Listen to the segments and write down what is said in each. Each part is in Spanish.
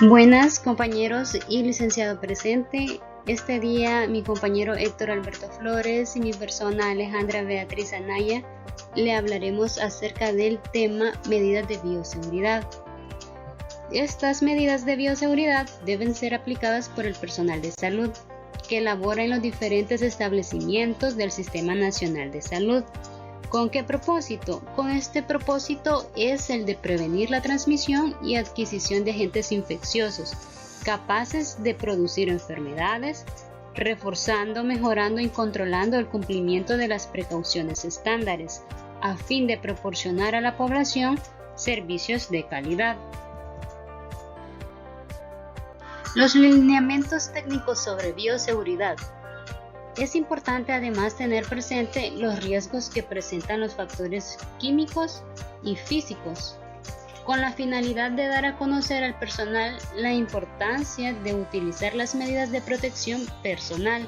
Buenas compañeros y licenciado presente. Este día mi compañero Héctor Alberto Flores y mi persona Alejandra Beatriz Anaya le hablaremos acerca del tema medidas de bioseguridad. Estas medidas de bioseguridad deben ser aplicadas por el personal de salud que labora en los diferentes establecimientos del Sistema Nacional de Salud. ¿Con qué propósito? Con este propósito es el de prevenir la transmisión y adquisición de agentes infecciosos capaces de producir enfermedades, reforzando, mejorando y controlando el cumplimiento de las precauciones estándares, a fin de proporcionar a la población servicios de calidad. Los lineamientos técnicos sobre bioseguridad. Es importante además tener presente los riesgos que presentan los factores químicos y físicos, con la finalidad de dar a conocer al personal la importancia de utilizar las medidas de protección personal,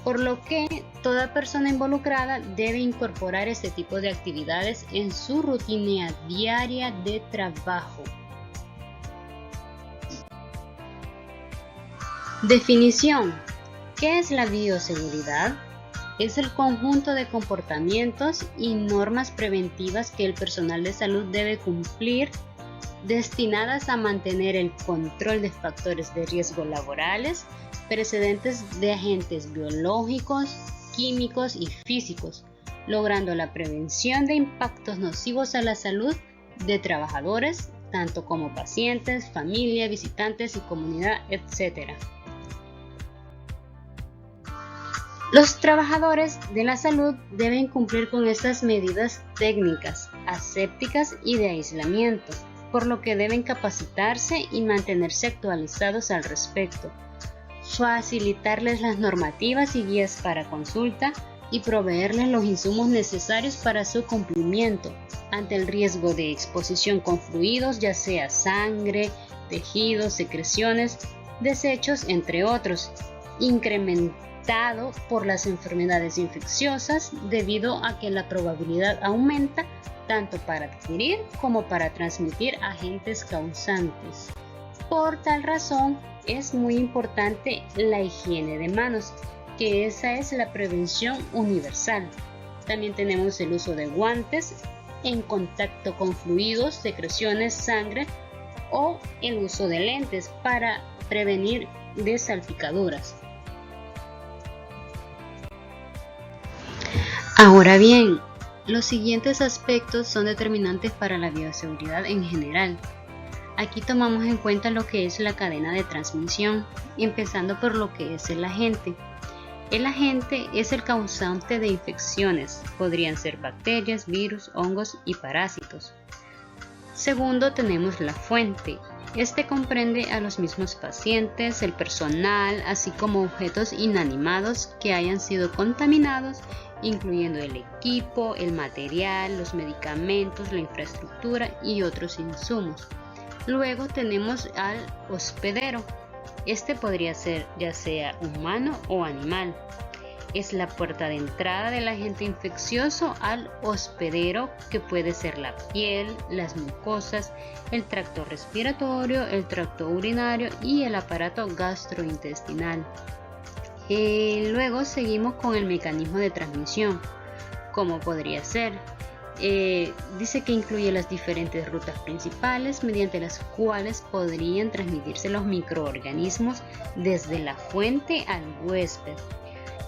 por lo que toda persona involucrada debe incorporar este tipo de actividades en su rutina diaria de trabajo. Definición. ¿Qué es la bioseguridad? Es el conjunto de comportamientos y normas preventivas que el personal de salud debe cumplir, destinadas a mantener el control de factores de riesgo laborales, precedentes de agentes biológicos, químicos y físicos, logrando la prevención de impactos nocivos a la salud de trabajadores, tanto como pacientes, familia, visitantes y comunidad, etc. Los trabajadores de la salud deben cumplir con estas medidas técnicas, asépticas y de aislamiento, por lo que deben capacitarse y mantenerse actualizados al respecto, facilitarles las normativas y guías para consulta y proveerles los insumos necesarios para su cumplimiento ante el riesgo de exposición con fluidos, ya sea sangre, tejidos, secreciones, desechos, entre otros, incrementando por las enfermedades infecciosas debido a que la probabilidad aumenta tanto para adquirir como para transmitir agentes causantes. Por tal razón es muy importante la higiene de manos, que esa es la prevención universal. También tenemos el uso de guantes en contacto con fluidos, secreciones, sangre o el uso de lentes para prevenir de salpicaduras. Ahora bien, los siguientes aspectos son determinantes para la bioseguridad en general. Aquí tomamos en cuenta lo que es la cadena de transmisión, empezando por lo que es el agente. El agente es el causante de infecciones, podrían ser bacterias, virus, hongos y parásitos. Segundo, tenemos la fuente. Este comprende a los mismos pacientes, el personal, así como objetos inanimados que hayan sido contaminados, incluyendo el equipo, el material, los medicamentos, la infraestructura y otros insumos. Luego tenemos al hospedero. Este podría ser ya sea humano o animal. Es la puerta de entrada del agente infeccioso al hospedero, que puede ser la piel, las mucosas, el tracto respiratorio, el tracto urinario y el aparato gastrointestinal. Luego seguimos con el mecanismo de transmisión. ¿Cómo podría ser? Dice que incluye las diferentes rutas principales mediante las cuales podrían transmitirse los microorganismos desde la fuente al huésped.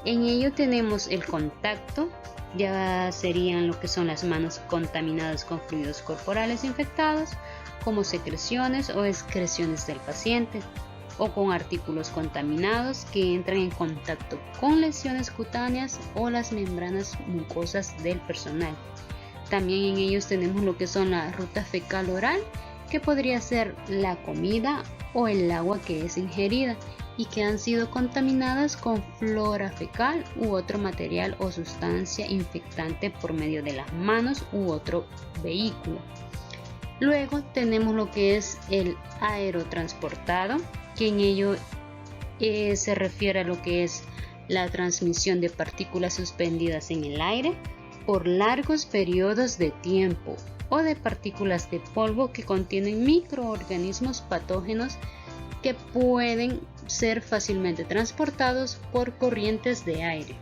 En ello tenemos el contacto, ya serían lo que son las manos contaminadas con fluidos corporales infectados, como secreciones o excreciones del paciente, o con artículos contaminados que entran en contacto con lesiones cutáneas o las membranas mucosas del personal. También en ellos tenemos lo que son la ruta fecal oral, que podría ser la comida o el agua que es ingerida y que han sido contaminadas con flora fecal u otro material o sustancia infectante por medio de las manos u otro vehículo. Luego tenemos lo que es el aerotransportado, que en ello se refiere a lo que es la transmisión de partículas suspendidas en el aire por largos periodos de tiempo o de partículas de polvo que contienen microorganismos patógenos que pueden ser fácilmente transportados por corrientes de aire.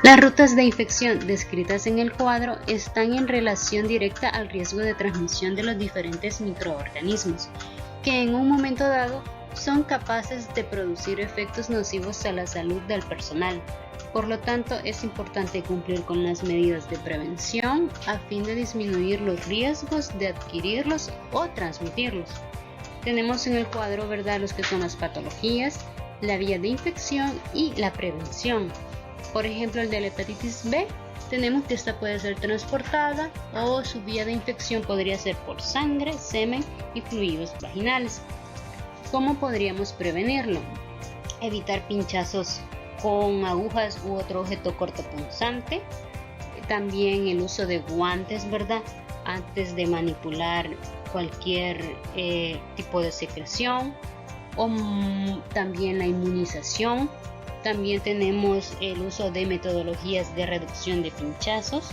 Las rutas de infección descritas en el cuadro están en relación directa al riesgo de transmisión de los diferentes microorganismos, que en un momento dado son capaces de producir efectos nocivos a la salud del personal. Por lo tanto, es importante cumplir con las medidas de prevención a fin de disminuir los riesgos de adquirirlos o transmitirlos. Tenemos en el cuadro, ¿verdad?, los que son las patologías, la vía de infección y la prevención. Por ejemplo, el de la hepatitis B, tenemos que esta puede ser transportada o su vía de infección podría ser por sangre, semen y fluidos vaginales. ¿Cómo podríamos prevenirlo? Evitar pinchazos con agujas u otro objeto cortopunzante. También el uso de guantes, ¿verdad?, antes de manipular cualquier tipo de secreción. O también la inmunización. También tenemos el uso de metodologías de reducción de pinchazos.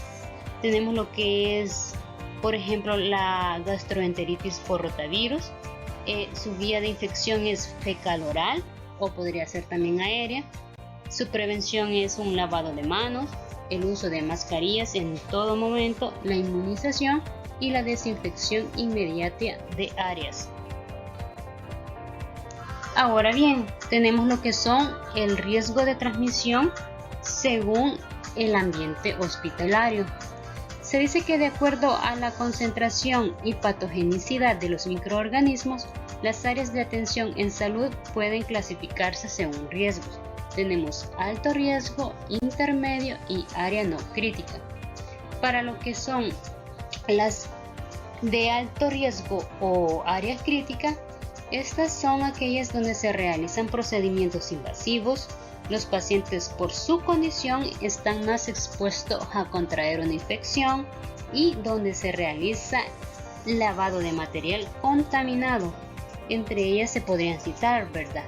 Tenemos lo que es, por ejemplo, la gastroenteritis por rotavirus. Su vía de infección es fecal-oral o podría ser también aérea. Su prevención es un lavado de manos, el uso de mascarillas en todo momento, la inmunización y la desinfección inmediata de áreas. Ahora bien, tenemos lo que son el riesgo de transmisión según el ambiente hospitalario. Se dice que de acuerdo a la concentración y patogenicidad de los microorganismos, las áreas de atención en salud pueden clasificarse según riesgos. Tenemos alto riesgo, intermedio y área no crítica. Para lo que son las de alto riesgo o área crítica, estas son aquellas donde se realizan procedimientos invasivos. Los pacientes por su condición están más expuestos a contraer una infección y donde se realiza lavado de material contaminado. Entre ellas se podrían citar, ¿verdad?,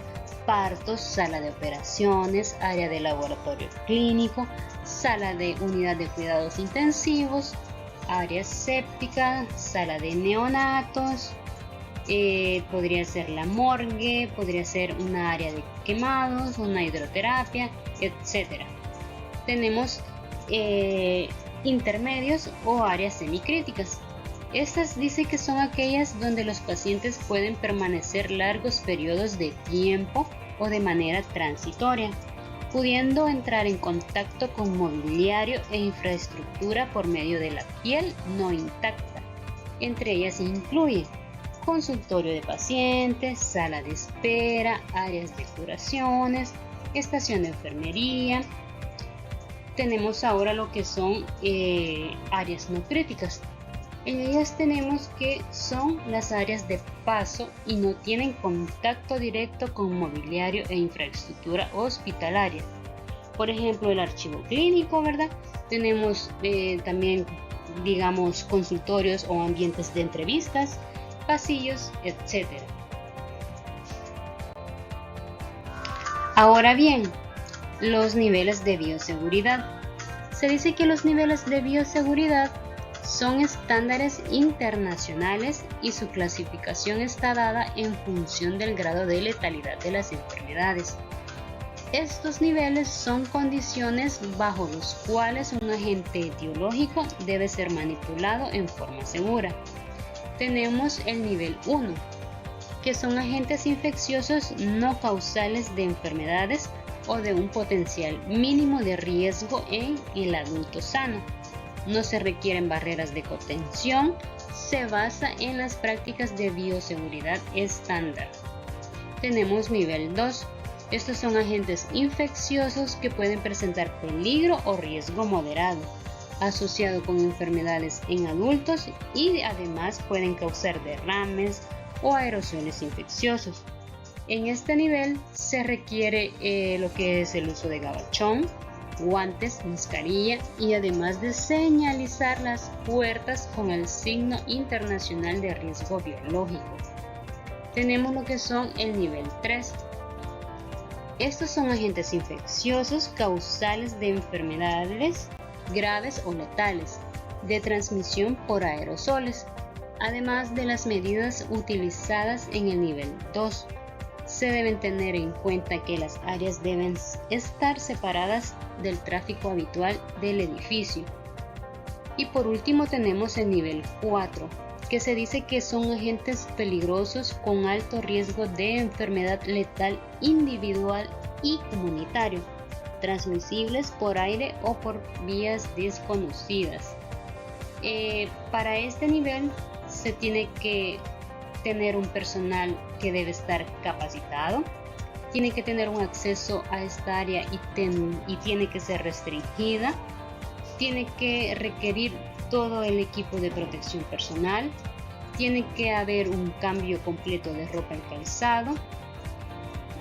partos, sala de operaciones, área de laboratorio clínico, sala de unidad de cuidados intensivos, área séptica, sala de neonatos. Podría ser la morgue, podría ser una área de quemados, una hidroterapia, etc. Tenemos intermedios o áreas semicríticas. Estas dice que son aquellas donde los pacientes pueden permanecer largos periodos de tiempo o de manera transitoria, pudiendo entrar en contacto con mobiliario e infraestructura por medio de la piel no intacta. Entre ellas se incluye consultorio de pacientes, sala de espera, áreas de curaciones, estación de enfermería. Tenemos ahora lo que son áreas no críticas. En ellas tenemos que son las áreas de paso y no tienen contacto directo con mobiliario e infraestructura hospitalaria. Por ejemplo, el archivo clínico, ¿verdad? Tenemos también, digamos, consultorios o ambientes de entrevistas, pasillos, etc. Ahora bien, los niveles de bioseguridad. Se dice que los niveles de bioseguridad son estándares internacionales y su clasificación está dada en función del grado de letalidad de las enfermedades. Estos niveles son condiciones bajo los cuales un agente etiológico debe ser manipulado en forma segura. Tenemos el nivel 1, que son agentes infecciosos no causales de enfermedades o de un potencial mínimo de riesgo en el adulto sano. No se requieren barreras de contención, se basa en las prácticas de bioseguridad estándar. Tenemos nivel 2. Estos son agentes infecciosos que pueden presentar peligro o riesgo moderado, asociado con enfermedades en adultos y además pueden causar derrames o aerosoles infecciosos. En este nivel se requiere lo que es el uso de gabachón, guantes, mascarilla y además de señalizar las puertas con el signo internacional de riesgo biológico. Tenemos lo que son el nivel 3. Estos son agentes infecciosos causales de enfermedades graves o letales, de transmisión por aerosoles, además de las medidas utilizadas en el nivel 2. Se deben tener en cuenta que las áreas deben estar separadas del tráfico habitual del edificio. Y por último tenemos el nivel 4, que se dice que son agentes peligrosos con alto riesgo de enfermedad letal individual y comunitario, transmisibles por aire o por vías desconocidas. Para este nivel se tiene que tener un personal que debe estar capacitado, tiene que tener un acceso a esta área y tiene que ser restringida, tiene que requerir todo el equipo de protección personal, tiene que haber un cambio completo de ropa y calzado,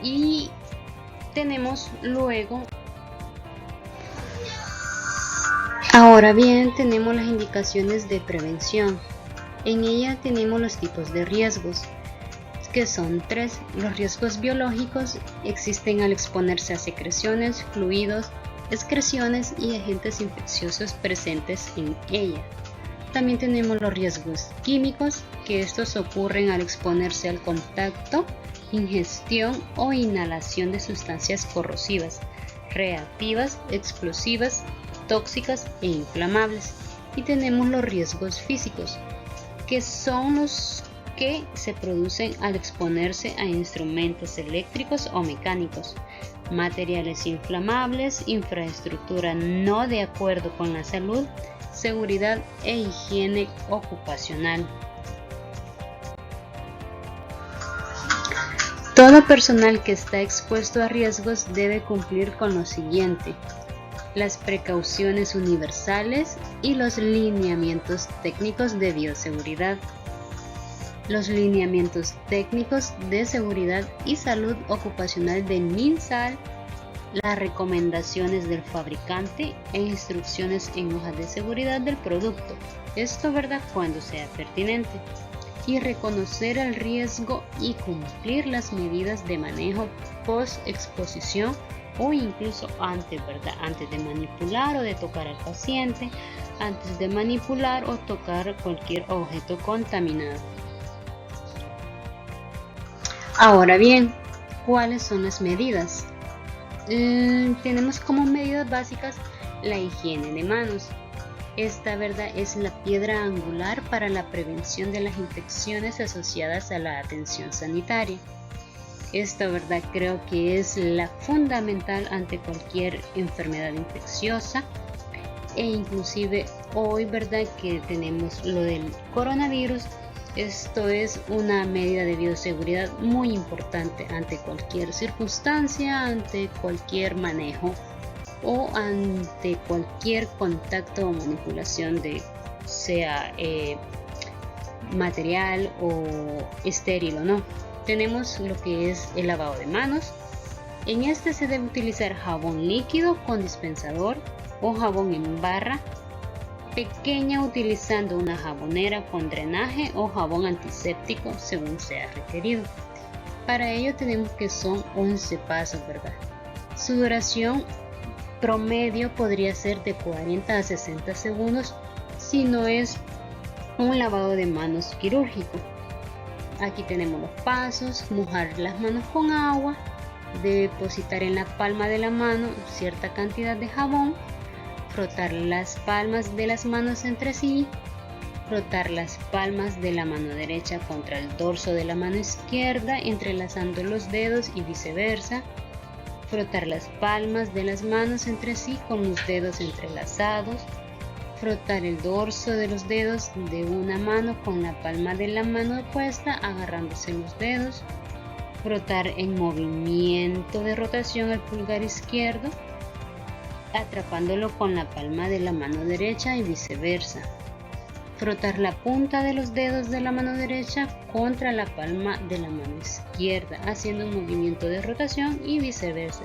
y tenemos luego, ahora bien, tenemos las indicaciones de prevención. En ella tenemos los tipos de riesgos, que son 3. Los riesgos biológicos existen al exponerse a secreciones, fluidos, excreciones y agentes infecciosos presentes en ella. También tenemos los riesgos químicos, que estos ocurren al exponerse al contacto, ingestión o inhalación de sustancias corrosivas, reactivas, explosivas, tóxicas e inflamables. Y tenemos los riesgos físicos, que son los que se producen al exponerse a instrumentos eléctricos o mecánicos, materiales inflamables, infraestructura no de acuerdo con la salud, seguridad e higiene ocupacional. Todo personal que está expuesto a riesgos debe cumplir con lo siguiente: las precauciones universales y los lineamientos técnicos de bioseguridad. Los lineamientos técnicos de seguridad y salud ocupacional de MinSal, las recomendaciones del fabricante e instrucciones en hojas de seguridad del producto. Esto, ¿verdad?, cuando sea pertinente. Y reconocer el riesgo y cumplir las medidas de manejo post-exposición o incluso antes, ¿verdad?, antes de manipular o de tocar al paciente, antes de manipular o tocar cualquier objeto contaminado. Ahora bien, ¿cuáles son las medidas? Tenemos como medidas básicas la higiene de manos. Esta, ¿verdad?, es la piedra angular para la prevención de las infecciones asociadas a la atención sanitaria. Esta, ¿verdad?, creo que es la fundamental ante cualquier enfermedad infecciosa, e inclusive hoy, ¿verdad?, que tenemos lo del coronavirus. Esto es una medida de bioseguridad muy importante ante cualquier circunstancia, ante cualquier manejo o ante cualquier contacto o manipulación de sea material o estéril o no. Tenemos lo que es el lavado de manos. En este se debe utilizar jabón líquido con dispensador o jabón en barra pequeña, utilizando una jabonera con drenaje o jabón antiséptico según sea requerido. Para ello tenemos que son 11 pasos, ¿verdad? Su duración promedio podría ser de 40 a 60 segundos si no es un lavado de manos quirúrgico. Aquí tenemos los pasos: mojar las manos con agua, depositar en la palma de la mano cierta cantidad de jabón, frotar las palmas de las manos entre sí, frotar las palmas de la mano derecha contra el dorso de la mano izquierda, entrelazando los dedos y viceversa, frotar las palmas de las manos entre sí con los dedos entrelazados, frotar el dorso de los dedos de una mano con la palma de la mano opuesta agarrándose los dedos, frotar en movimiento de rotación el pulgar izquierdo, atrapándolo con la palma de la mano derecha y viceversa. Frotar la punta de los dedos de la mano derecha contra la palma de la mano izquierda, haciendo un movimiento de rotación y viceversa.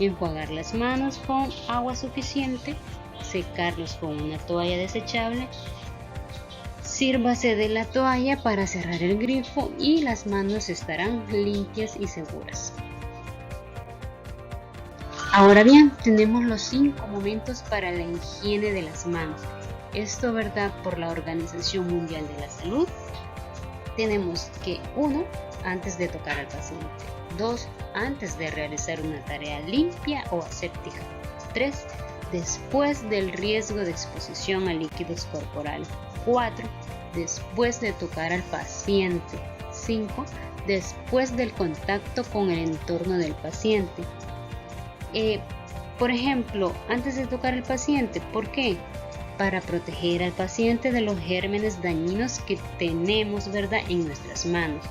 Enjuagar las manos con agua suficiente, secarlos con una toalla desechable. Sírvase de la toalla para cerrar el grifo y las manos estarán limpias y seguras. Ahora bien, tenemos los 5 momentos para la higiene de las manos. Esto, ¿verdad? Por la Organización Mundial de la Salud. Tenemos que 1. Antes de tocar al paciente. 2. Antes de realizar una tarea limpia o aséptica. 3. Después del riesgo de exposición a líquidos corporales. 4. Después de tocar al paciente. 5. Después del contacto con el entorno del paciente. Por ejemplo, antes de tocar al paciente, ¿por qué? Para proteger al paciente de los gérmenes dañinos que tenemos, ¿verdad?, en nuestras manos.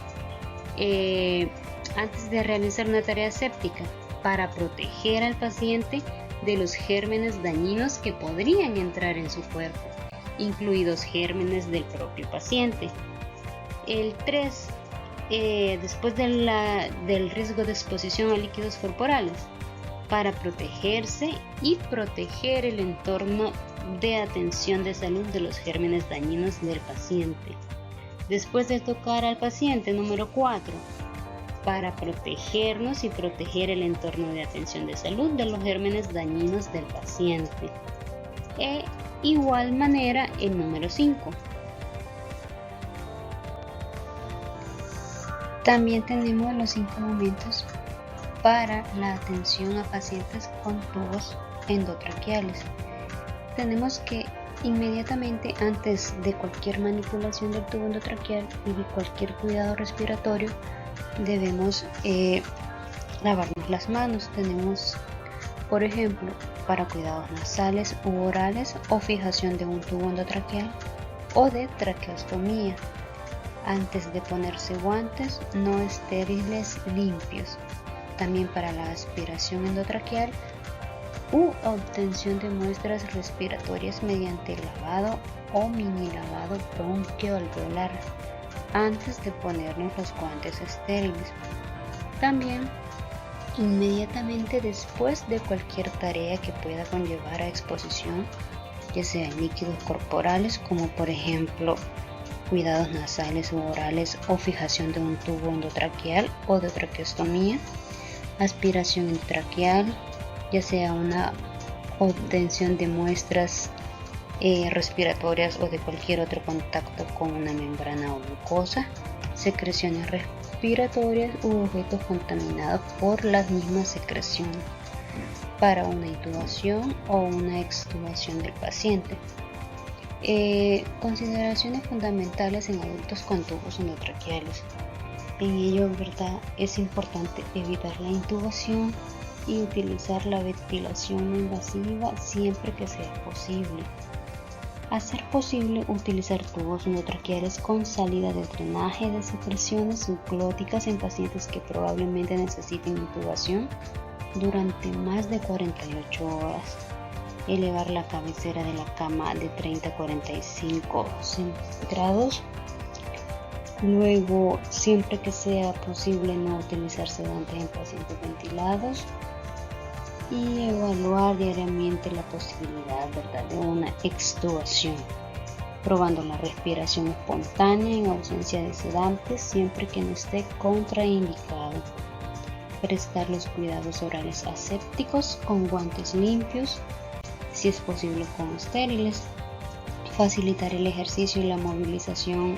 Antes de realizar una tarea aséptica, para proteger al paciente de los gérmenes dañinos que podrían entrar en su cuerpo, incluidos gérmenes del propio paciente. El 3. Después del riesgo de exposición a líquidos corporales, para protegerse y proteger el entorno de atención de salud de los gérmenes dañinos del paciente. Después de tocar al paciente, número 4, para protegernos y proteger el entorno de atención de salud de los gérmenes dañinos del paciente. E igual manera el número 5. También tenemos los 5 momentos para la atención a pacientes con tubos endotraqueales. Tenemos que inmediatamente antes de cualquier manipulación del tubo endotraqueal y de cualquier cuidado respiratorio debemos lavarnos las manos. Tenemos, por ejemplo, para cuidados nasales u orales o fijación de un tubo endotraqueal o de traqueostomía. Antes de ponerse guantes no estériles limpios. También para la aspiración endotraqueal u obtención de muestras respiratorias mediante lavado o mini lavado bronquioalveolar antes de ponernos los guantes estériles. También inmediatamente después de cualquier tarea que pueda conllevar a exposición, ya sea en líquidos corporales como por ejemplo cuidados nasales u orales o fijación de un tubo endotraqueal o de traqueostomía, aspiración intraqueal, ya sea una obtención de muestras respiratorias o de cualquier otro contacto con una membrana o mucosa, secreciones respiratorias u objetos contaminados por las mismas secreciones, para una intubación o una extubación del paciente. Consideraciones fundamentales en adultos con tubos endotraqueales. En ello, ¿verdad?, es importante evitar la intubación y utilizar la ventilación no invasiva siempre que sea posible. A ser posible, utilizar tubos endotraqueales con salida de drenaje de secreciones subglóticas en pacientes que probablemente necesiten intubación durante más de 48 horas. Elevar la cabecera de la cama de 30 a 45 centígrados. Luego, siempre que sea posible, no utilizar sedantes en pacientes ventilados. Y evaluar diariamente la posibilidad, ¿verdad?, de una extubación, probando la respiración espontánea en ausencia de sedantes siempre que no esté contraindicado. Prestar los cuidados orales asépticos con guantes limpios, si es posible con estériles. Facilitar el ejercicio y la movilización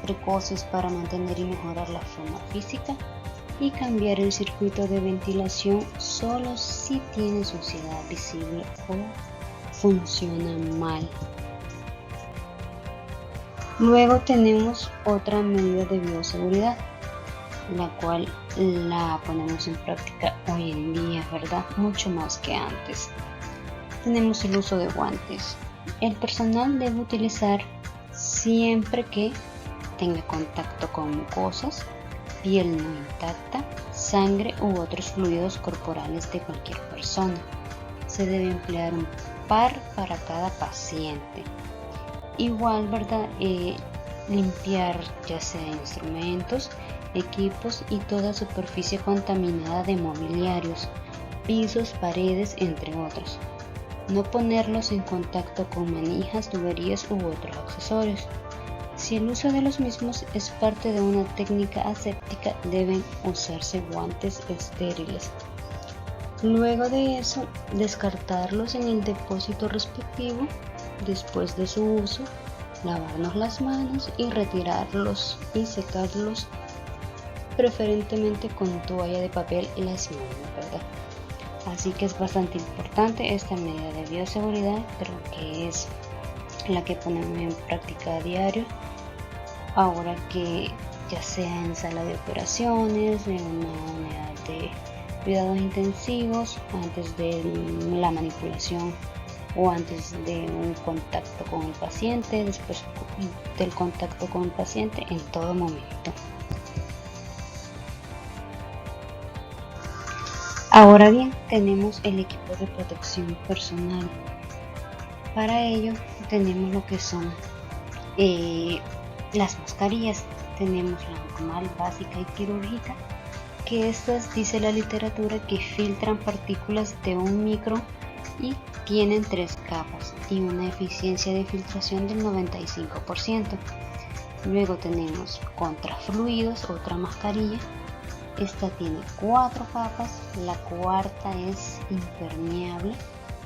precoces para mantener y mejorar la forma física, y cambiar el circuito de ventilación solo si tiene suciedad visible o funciona mal. Luego tenemos otra medida de bioseguridad, la cual la ponemos en práctica hoy en día, ¿verdad?, mucho más que antes. Tenemos el uso de guantes. El personal debe utilizar siempre que tenga contacto con mucosas, piel no intacta, sangre u otros fluidos corporales de cualquier persona. Se debe emplear un par para cada paciente. Igual, ¿verdad?, limpiar ya sea instrumentos, equipos y toda superficie contaminada de mobiliarios, pisos, paredes, entre otros. No ponerlos en contacto con manijas, tuberías u otros accesorios. Si el uso de los mismos es parte de una técnica aséptica, deben usarse guantes estériles. Luego de eso, descartarlos en el depósito respectivo. Después de su uso, lavarnos las manos y retirarlos y secarlos, preferentemente con toalla de papel las manos, ¿verdad? Así que es bastante importante esta medida de bioseguridad, creo que es la que ponemos en práctica a diario, ahora que ya sea en sala de operaciones, en una unidad de cuidados intensivos, antes de la manipulación o antes de un contacto con el paciente, después del contacto con el paciente, en todo momento. Ahora bien, tenemos el equipo de protección personal. Para ello tenemos lo que son las mascarillas. Tenemos la normal, básica y quirúrgica, que estas, dice la literatura, que filtran partículas de 1 micro y tienen 3 capas y una eficiencia de filtración del 95%. Luego tenemos contra fluidos, otra mascarilla. Esta tiene 4 capas, la cuarta es impermeable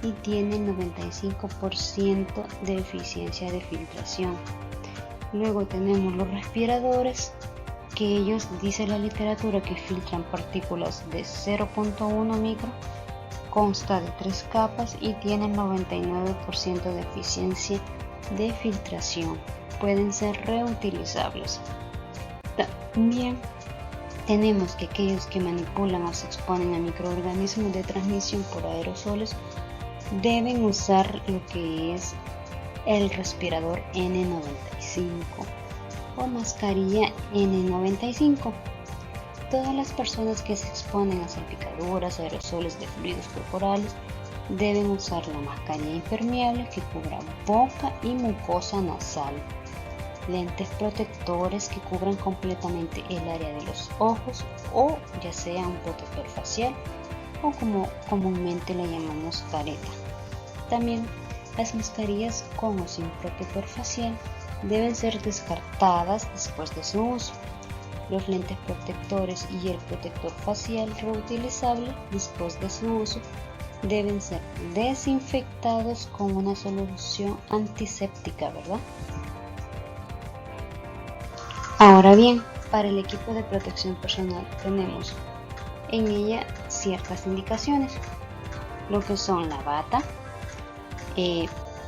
y tiene 95% de eficiencia de filtración. Luego tenemos los respiradores, que ellos, dice la literatura, que filtran partículas de 0.1 micro, consta de 3 capas y tienen 99% de eficiencia de filtración. Pueden ser reutilizables. También tenemos que aquellos que manipulan o se exponen a microorganismos de transmisión por aerosoles deben usar lo que es el respirador N95 o mascarilla N95. Todas las personas que se exponen a salpicaduras, aerosoles de fluidos corporales deben usar la mascarilla impermeable que cubra boca y mucosa nasal, lentes protectores que cubran completamente el área de los ojos, o ya sea un protector facial o como comúnmente le llamamos careta. También las mascarillas con o sin protector facial deben ser descartadas después de su uso. Los lentes protectores y el protector facial reutilizable después de su uso deben ser desinfectados con una solución antiséptica, ¿verdad? Ahora bien, para el equipo de protección personal tenemos en ella ciertas indicaciones, lo que son la bata,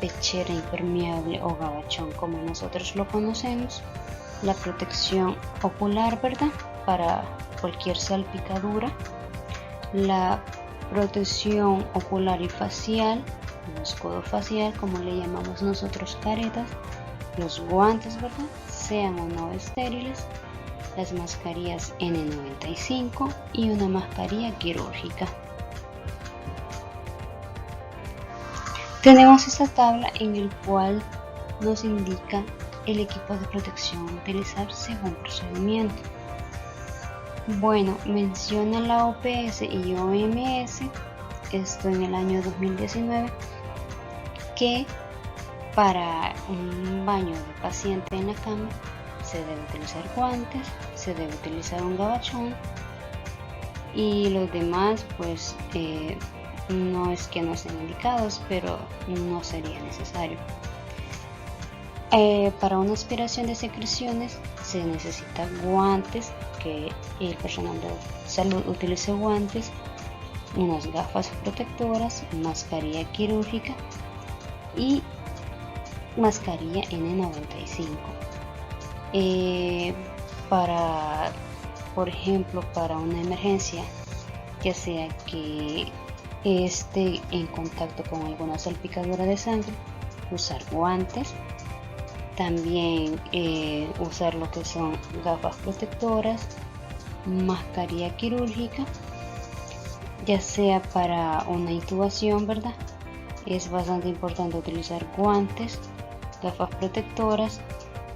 pechera impermeable o gabachón como nosotros lo conocemos, la protección ocular, ¿verdad?, para cualquier salpicadura, la protección ocular y facial, el escudo facial como le llamamos nosotros caretas, los guantes, ¿verdad?, sean o no estériles, las mascarillas N95 y una mascarilla quirúrgica. Tenemos esta tabla en el cual nos indica el equipo de protección a utilizar según procedimiento. Bueno, menciona la OPS y OMS, esto en el año 2019, que para un baño de paciente en la cama se debe utilizar guantes, se debe utilizar un gabachón y los demás pues no es que no sean indicados, pero no sería necesario. Para una aspiración de secreciones se necesita guantes, que el personal de salud utilice guantes, unas gafas protectoras, mascarilla quirúrgica y mascarilla N95. Por ejemplo, para una emergencia, ya sea que esté en contacto con alguna salpicadura de sangre, usar guantes. También usar lo que son gafas protectoras, mascarilla quirúrgica, ya sea para una intubación, ¿verdad? Es bastante importante utilizar guantes, gafas protectoras,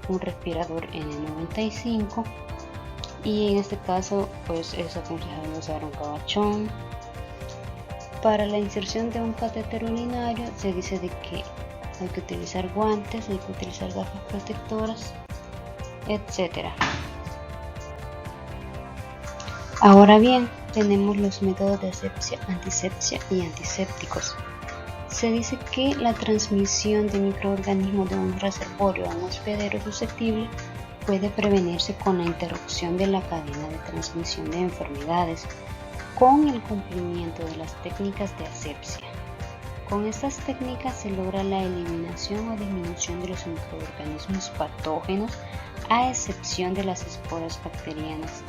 un respirador N95 y en este caso pues es aconsejable usar un gabachón. Para la inserción de un catéter urinario se dice de que hay que utilizar guantes, hay que utilizar gafas protectoras, etc. Ahora bien, tenemos los métodos de asepsia, antisepsia y antisépticos. Se dice que la transmisión de microorganismos de un reservorio a un hospedero susceptible puede prevenirse con la interrupción de la cadena de transmisión de enfermedades con el cumplimiento de las técnicas de asepsia. Con estas técnicas se logra la eliminación o disminución de los microorganismos patógenos, a excepción de las esporas bacterianas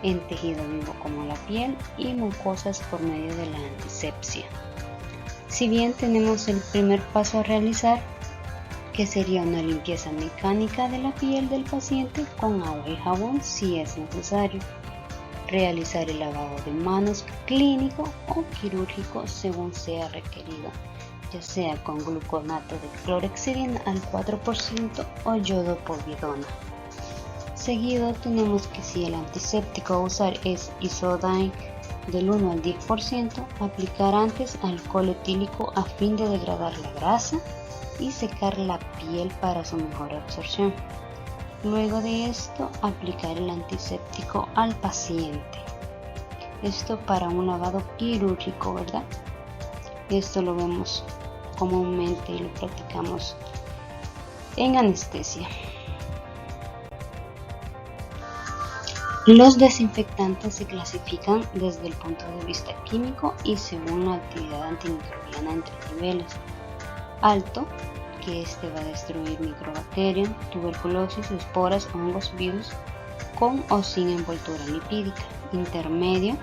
en tejido vivo como la piel y mucosas por medio de la antisepsia. Si bien tenemos el primer paso a realizar, que sería una limpieza mecánica de la piel del paciente con agua y jabón si es necesario. Realizar el lavado de manos clínico o quirúrgico según sea requerido, ya sea con gluconato de clorhexidina al 4% o yodopovidona. Seguido tenemos que si el antiséptico a usar es Isodine del 1 al 10%, aplicar antes alcohol etílico a fin de degradar la grasa y secar la piel para su mejor absorción. Luego de esto, aplicar el antiséptico al paciente. Esto para un lavado quirúrgico, ¿verdad? Esto lo vemos comúnmente y lo practicamos en anestesia. Los desinfectantes se clasifican desde el punto de vista químico y según la actividad antimicrobiana en 3 niveles. Alto, que este va a destruir microbacterias, tuberculosis, esporas, hongos, virus con o sin envoltura lipídica. Intermedio,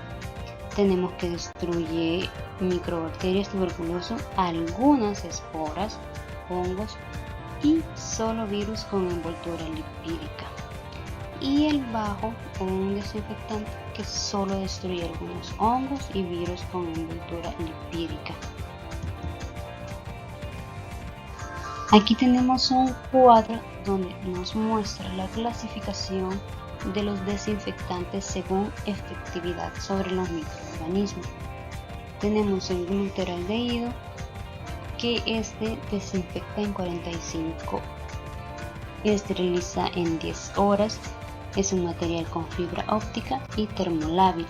tenemos que destruye microbacterias, tuberculosis, algunas esporas, hongos y solo virus con envoltura lipídica. Y el bajo, un desinfectante que solo destruye algunos hongos y virus con envoltura lipídica. Aquí tenemos un cuadro donde nos muestra la clasificación de los desinfectantes según efectividad sobre los microorganismos. Tenemos el glutaraldehído, que este desinfecta en 45, esteriliza en 10 horas, es un material con fibra óptica y termolábil,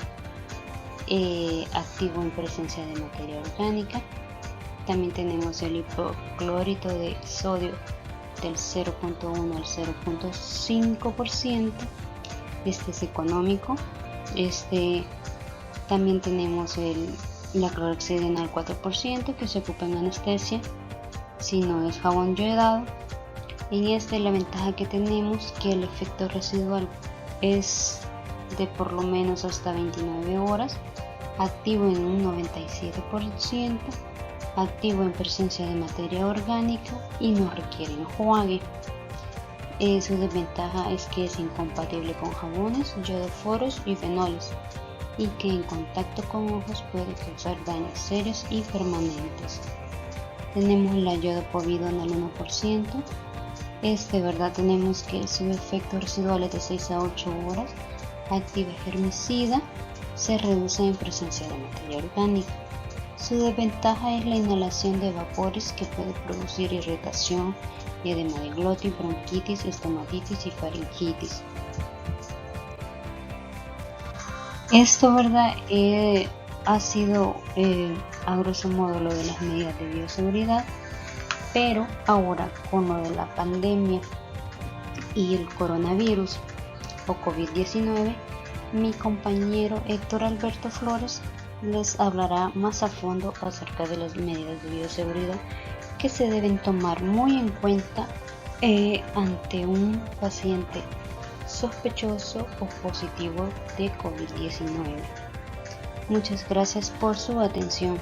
activo en presencia de materia orgánica. También tenemos el hipoclorito de sodio del 0.1 al 0.5%. Este es económico. También tenemos la clorhexidina al 4% que se ocupa en anestesia si no es jabón yodado. En la ventaja que tenemos que el efecto residual es de por lo menos hasta 29 horas, activo en un 97%, activo en presencia de materia orgánica y no requiere enjuague. Su desventaja es que es incompatible con jabones, iodoforos y fenoles, y que en contacto con ojos puede causar daños serios y permanentes. Tenemos la yodopovidona al 1%. ¿Verdad? Tenemos que su efecto residual es de 6 a 8 horas, activa germicida, se reduce en presencia de materia orgánica. Su desventaja es la inhalación de vapores que puede producir irritación, edema de glotis, bronquitis, estomatitis y faringitis. ¿Verdad? Ha sido a grosso modo lo de las medidas de bioseguridad, pero ahora con lo de la pandemia y el coronavirus o COVID-19, mi compañero Héctor Alberto Flores les hablará más a fondo acerca de las medidas de bioseguridad que se deben tomar muy en cuenta ante un paciente sospechoso o positivo de COVID-19. Muchas gracias por su atención.